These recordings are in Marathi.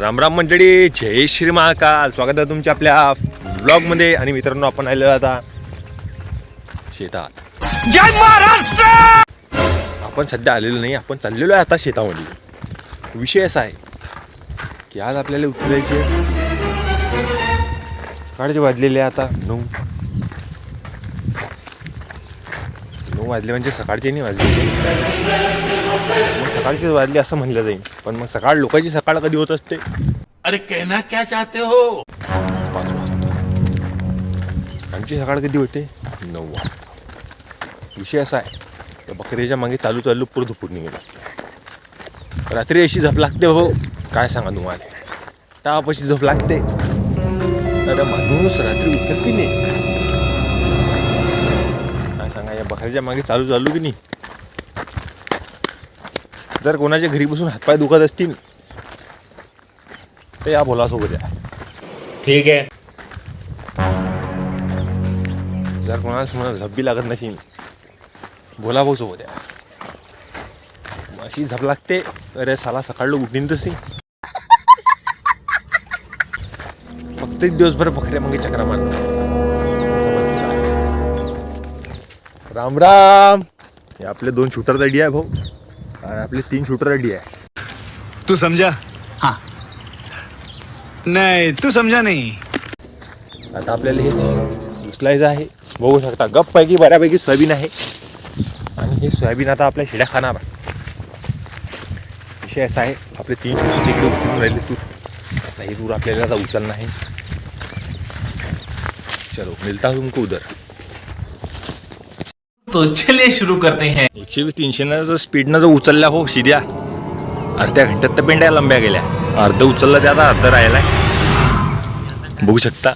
रामराम मंडळी, जय श्री महाकाल. स्वागत आहे तुमच्या आपल्या ब्लॉगमध्ये. आणि मित्रांनो, आपण आलेलो आता शेतात. जय महाराष्ट्र. आपण सध्या आलेलो नाही, आपण चाललेलो आहे आता शेतामध्ये. विषय असा आहे की आज आपल्याला उतरायचे. सकाळचे वाजलेले आता 9 वाजले, म्हणजे सकाळचे नाही वाजले, मग सकाळचेच वाजले असं म्हणलं जाईल. पण मग सकाळ लोकांची सकाळ कधी होत असते? अरे कहना क्या चाहते हो? 5 वाजता. आमची सकाळ कधी होते? 9 वाजता. विषय असा आहे, त्या बकरीच्या मागे चालू पुढं धुपून निघेल. रात्री अशी झोप लागते हो, काय सांगा तुम्हाला. तापाशी झोप लागते. आता माणूस रात्री उठत की नाही, काय सांगा. या बकरीच्या मागे चालू की नाही. जर कोणाच्या घरी बसून हातपाय दुखत असतील तर या भोलासोबत या. ठीक आहे. जर कोणाला समजा झब्बी लागत नसेल, भोला भाऊ सोबत या. अशी झप लागते. अरे साला सकाळ उठीन तशी. फक्त दिवसभर बकऱ्या मग चक्रा मार. राम राम. हे आपले 2 शूटर रेडी आहे भाऊ, आणि आपले 3 शूटर रेडी आहे. तू समझा? हाँ. नहीं, तू समझा नहीं. आता आपल्याला हे उचलायचं आहे. बघू शकता गप्पैकी बऱ्यापैकी सोयाबीन आहे, आणि हे सोयाबीन आता आपल्या शिड्या खाणार. विषय असा आहे, आपले 3 शूटर तिकडे उचलून राहिले तूर. आता हे तूर आपल्याला आता उचलणं आहे. चलो मिलता हूं तुमको उधर. तो चलिए शुरू करते हैं. 120-300 जर स्पीडनं जर उचलल्या हो शिद्या, अर्ध्या घंट्यात तर पेंड्या लंब्या गेल्या. अर्ध उचललं ते आता अर्ध राहिलाय. बघू शकता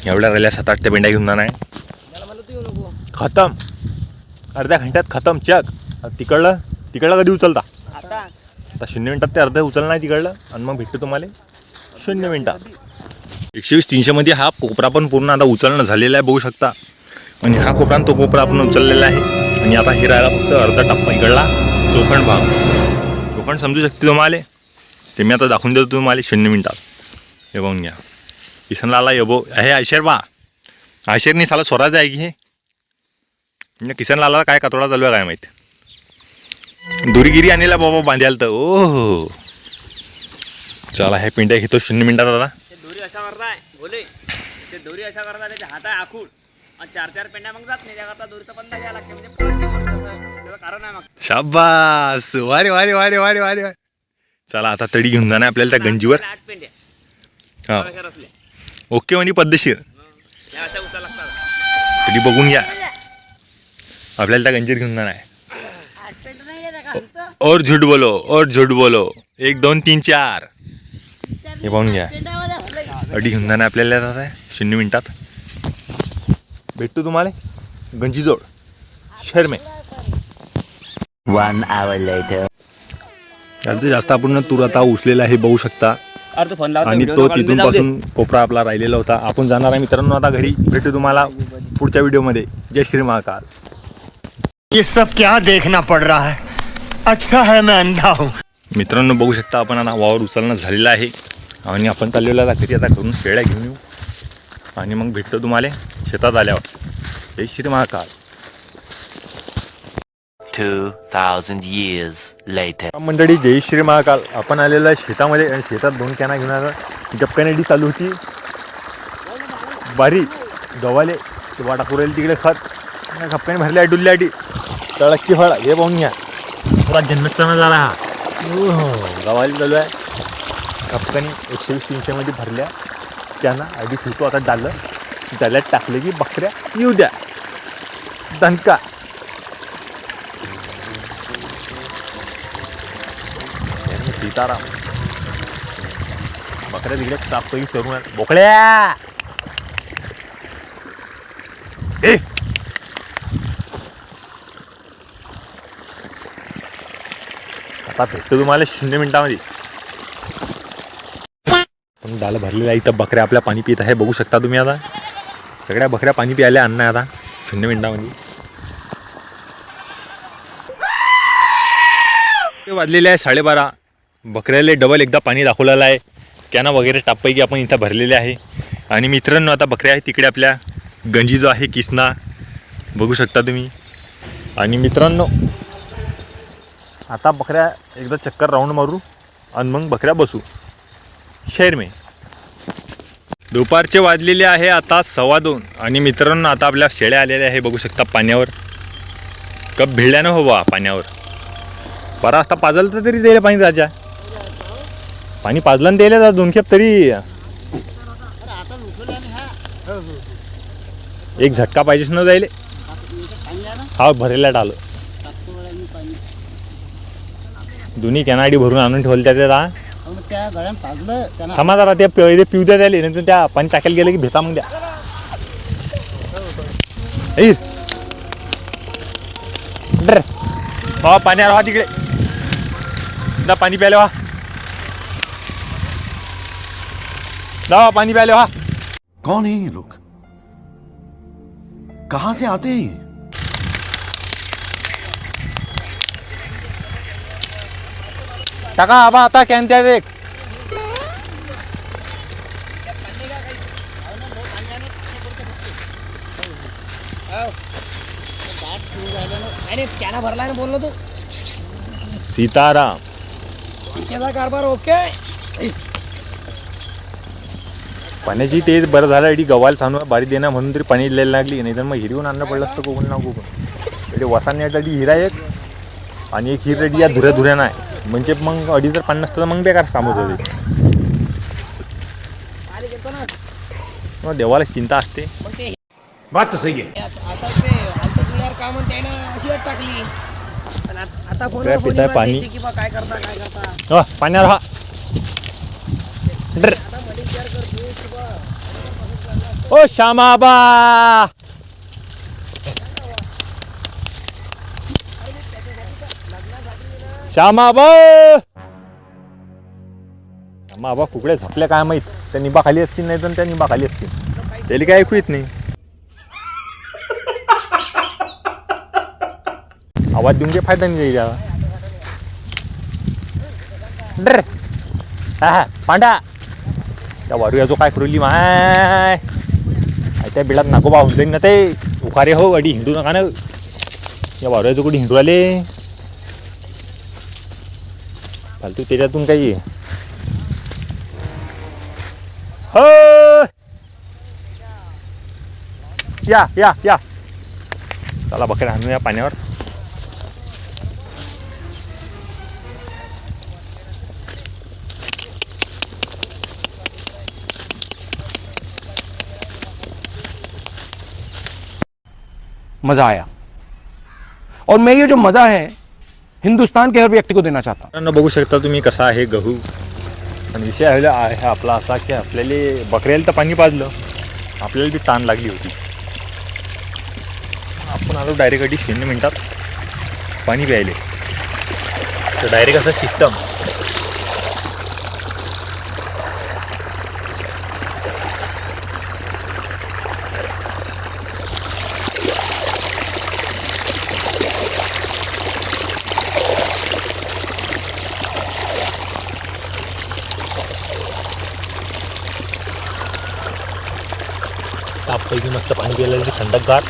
एवढ्या राहिल्या 7-8 पेंड्या घेऊन जाणार आहे. खतम. अर्ध्या घंट्यात खतम. चक. तिकडलं कधी उचलता? आता 0 मिनिटात ते अर्ध उचलणार आहे तिकडलं, आणि मग भेटतो तुम्हाला 0 मिनिटात. 120-300 मध्ये हा कोपरा पण पूर्ण आता उचलणं झालेला आहे. बघू शकता. आणि हा कोपरा तो कोपरा आपण उचललेला आहे. आणि आता हे राहिला फक्त अर्धा टप्पा इकडला चोखंड भाग. चोखंड समजू शकते तुम्हाला, ते मी आता दाखवून देतो तुम्हाला 0 मिनिटात. हे बघून घ्या. किसनलाला येबो हे आयशेर बा. आयशेरनी साला स्वराज आहे की हे, म्हणजे किसनलाला काय कातोडा चालू आहे काय माहीत. दुरीगिरी आणलेला बाबा बांध्याला तर. ओ चला हे पिंड्या घेतो 0 मिनिटात. आता दोरी अशा करताय बोले, ते दोरी अशा करताय, त्याच्या हात आहे आखूड, आणि 4-4 पेंड्या मग जात नाही. त्याकरता दोरीचा बंद घ्यायला लागते, म्हणजे त्याचं कारण आहे. मग शाबास. वारे वारे वारे वारे वारे. चला आता तडी घेऊन जाणार आपल्याला त्या गंजीवर. 8 पेंड्या हा अशा असल्या ओके म्हणजे पद्धतशीर. ह्या अशा उचला लागतात. तरी बघून घ्या, आपल्याला त्या गंजीवर घेऊन जाणार आहे. और झूठ बोलो 1 2 3 4. हे पाहून घ्या. अडी घेऊन जाणार आपल्याला आता 0 मिनिटात. भेटतो तुम्हाला गंजीजोड शहर में. 1 hour later. याचं जास्त आपण तूर आता उचलेला आहे बघू शकता. आणि तो तिथून पासून कोपरा आपला राहिलेला होता. आपण जाणार आहे मित्रांनो आता घरी. भेटू तुम्हाला पुढच्या व्हिडिओमध्ये. जय श्री महाकाल. ये सब क्या देखना पड़ रहा है? अच्छा है मैं अंधा हूँ. मित्रांनो बघू शकता आपण आता वावर उचलणं झालेलं आहे, आणि आपण चाललेलो आता घरी. आता करून शेळ्या घेऊन येऊ, आणि मग भेटतो तुम्हाला शेतात आल्यावर. जय श्री महाकाल. 2000 years later. मंडळी जय श्री महाकाल. आपण आलेलो आहे शेतामध्ये, आणि शेतात 2 कॅना घेऊन आलो. गपकॅनेडी चालू होती बारी गव्हाले वाटा पुरेल तिकडे खत. गपकॅने भरल्या डुल्ल्याडी तळक्की फळ. हे पाहून घ्या, पुरा जन्नतचा नजारा हा. गव्हाले चालू आहे. गपकॅने 120-300 मध्ये भरल्या कॅना. आधी ठेवतो आता डालं. डाल्यात टाकले की बकऱ्या येऊ द्या. दणका. सीताराम. बकऱ्या तिकडे टाकतो की चरून बोकड्या. ए आता भेटतो तुम्हाला 0 मिनिटामध्ये. पण डाल भरलेला आहे. इथं बकऱ्या आपल्या पाणी पित आहे. बघू शकता तुम्ही. आता सगळ्या बकऱ्या पाणी प्यायला आणणार आता 0 मिनिटामध्ये. वाजलेले आहे 12:30. बकऱ्याला डबल एकदा पाणी दाखवलेलं आहे. कॅना वगैरे टापपैकी आपण इथं भरलेले आहे. आणि मित्रांनो आता बकऱ्या आहे तिकडे आपल्या गंजी जो आहे किसना बघू शकता तुम्ही. आणि मित्रांनो आता बकऱ्या एकदा चक्कर राऊंड मारू आणि मग बकऱ्या बसू शहर में. दुपारचे वाजलेले आहे आता 2:15 आणि मित्रांनो आता आपल्या शेळ्या आलेल्या आहे बघू शकता पाण्यावर. कप भिडल्यानं हो बा पाण्यावर. 12 वाजता पाजलं तर तरी द्यायला पाणी राजा. पाणी पाजलं आणि द्यायला 2 खेप तरी एक झटका पाहिजेच न जायले. हा भरेला आलं दोन्ही कॅनाडी भरून आणून ठेवले त्या थांबा जरा. त्या पिऊ द्या त्याले नाही तर त्या पाणी टाकायला गेलं की भेटा मग द्या. बाबा पाण्यावर व्हा तिकडे जा पाणी प्यायला व्हा. जा पाणी प्यायला व्हा. कौन है ये लोग? कहां से आते हैं ये? टाका आबा आता कॅन त्या एक. कॅना भरला ना बोललो तू. सीताराम केला कारभार ओके. पाण्याची तेच बरं झालं. एडी गव्हाला सांगू बारी देणार म्हणून तरी पाणी द्यायला लागली नाही तर मग हिरवून आणणं पडलं असतं कोकण ना कोकण. एडी वसाण्यासाठी हिरा एक आणि एक हिर रेडी या धुऱ्या नाही म्हणजे मग अडी जर पाणी नसतं तर मग बेकार काम होत होते. मग देवाला चिंता असते. बात तो सही है. आता ते आलतं जुळ्यावर काम आणि त्यानं अशी वाट टाकली. पण आता कोण काय पिताय पाणी? किंवा काय करता पाण्यावर हा ओ श्यामाबा. श्यामाबा श्यामाबा कुकडे झपल्या काय माहीत. त्या निंबा खाली असतील नाही तर त्या निंबा खाली असतील त्याला काय ऐकू येत नाही. आवाज देऊन काही फायदा नाही जाईल. डर हा पांडा त्या वारुयाचो काय करूली माय त्या बिळात नाकोबा होऊन जाईन ना ते. उखारे हो अडी हिंडू नका ना. या वारुयाचो कुठे हिंडू आले फालतू त्याच्यातून काही हो. या या या चला बकऱ्या आणू या पाण्यावर. मज़ा आया और मैं ये जो मज़ा है हिंदुस्तान के हर व्यक्ति को देना चाहता हूँ. बघू शकता तुम्ही कसा आहे गहू. आणि विषय आहे आपला असा की आपल्याला बकऱ्याला तर पाणी पाजलं आपल्याला बी ताण लागली होती. आपण आलो डायरेक्ट अडी 0 मिनिटात पाणी प्यायले तर डायरेक्ट असं सिस्टम. तापपैकी मस्त पाणी प्यायला थंडगार.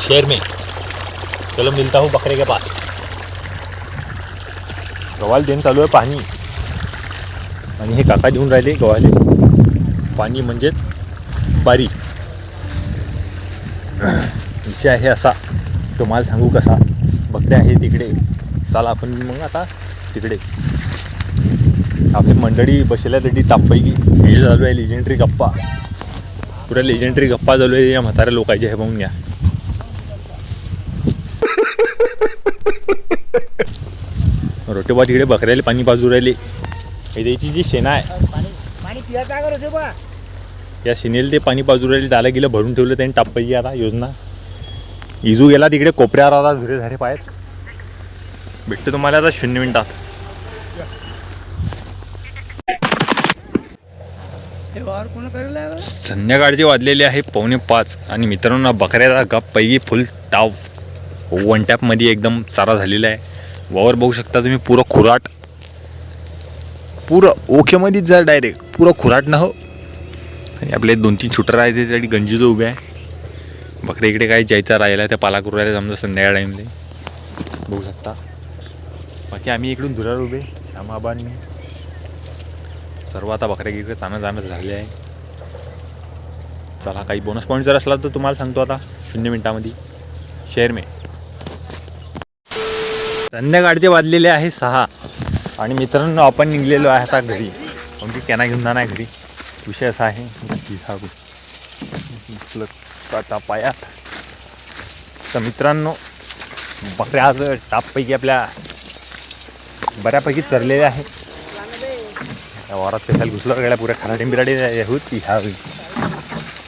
शहर में चलो मिलता हूँ बकरे के पास. गव्हाला देणं चालू आहे पाणी आणि हे काका देऊन राहिले गव्हाले पाणी म्हणजेच बारी. विषय आहे असा तुम्हाला सांगू कसा. बकऱ्या आहे तिकडे चला आपण मग आता तिकडे आपली मंडळी बसल्या तरी तापपैकी हे चालू आहे लेजेंडरी गप्पा. पुऱ्या लेजेंडरी गप्पा चालू आहे या म्हाताऱ्या लोकांचे. हे पाहून घ्या. रोटेबा तिकडे बकऱ्याला पाणी पाजू राहिले. त्याची जी शेणा आहे या शेणेला ते पाणी पाजू राहिले. त्याला गेलं भरून ठेवलं त्यांनी टापपैकी. आता योजना इजू गेला तिकडे कोपऱ्यावर. आता धुरे धारे पायत भेटतो तुम्हाला आता 0 मिनिटात. संध्याकाळचे वाजलेले आहे 4:45 आणि मित्रांनो बकऱ्याचा गप पैकी फुल ताव वन टॅपमध्ये एकदम चारा झालेला आहे. वावर बघू शकता तुम्ही, पुरं खुराट, पुरं ओखेमध्येच जा डायरेक्ट, पुरं खुराट ना हो. आणि आपले 2-3 शूटर आहे त्यासाठी गंजीचं उभे आहे. बकऱ्या इकडे काही जायचा राहिला त्या पाला करू राहिला समजा संध्याकाळ टाईमले बघू शकता. बाकी आम्ही इकडून धुरावर उभे, श्यामाबांनी सर्व आता बकऱ्या इकडे चाणं जाणं झाले आहे. चला, काही बोनस पॉईंट जर असला तर तुम्हाला सांगतो आता 0 मिनिटामध्ये. शेअर मे संध्याकाळचे वाजलेले आहे 6 आणि मित्रांनो आपण निघलेलो आहे आता घरी. आमची कॅना घेऊन जाणार घरी. विषय असा आहे आता पायात. तर मित्रांनो बकऱ्या आज टापपैकी आपल्या बऱ्यापैकी चरलेल्या आहे. वावरात पेशाला घुसलं गेल्या पुऱ्या खराटे बिराटे होती ह्यावेळी.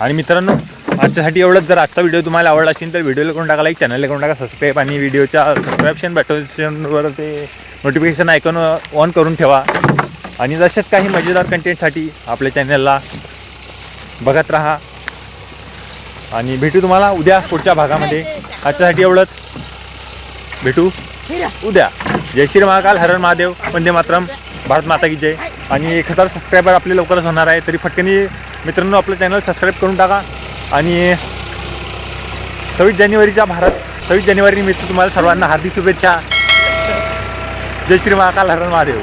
आणि मित्रांनो आजच्यासाठी एवढंच. जर आजचा व्हिडिओ तुम्हाला आवडला असेल तर व्हिडिओला करून टाका लाईक, चॅनलला करून टाका सबस्क्राईब आणि व्हिडिओच्या सबस्क्रिप्शन बटनवर ते नोटिफिकेशन आयकॉन ऑन करून ठेवा. आणि जसेच काही मजेदार कंटेंटसाठी आपल्या चॅनलला बघत राहा. आणि भेटू तुम्हाला उद्या पुढच्या भागामध्ये. आजच्यासाठी एवढंच, भेटू उद्या. जय श्री महाकाल, हर हर महादेव, वंदे मातरम, भारत माता की जय. आणि 1000 सबस्क्रायबर आपले लवकरच होणार आहे. तरी फटकनी मित्रांनो आपलं चॅनल सबस्क्राईब करून टाका. आणि 26 जानेवारी निमित्त तुम्हाला सर्वांना हार्दिक शुभेच्छा. जय श्री महाकाल, हर हर महादेव.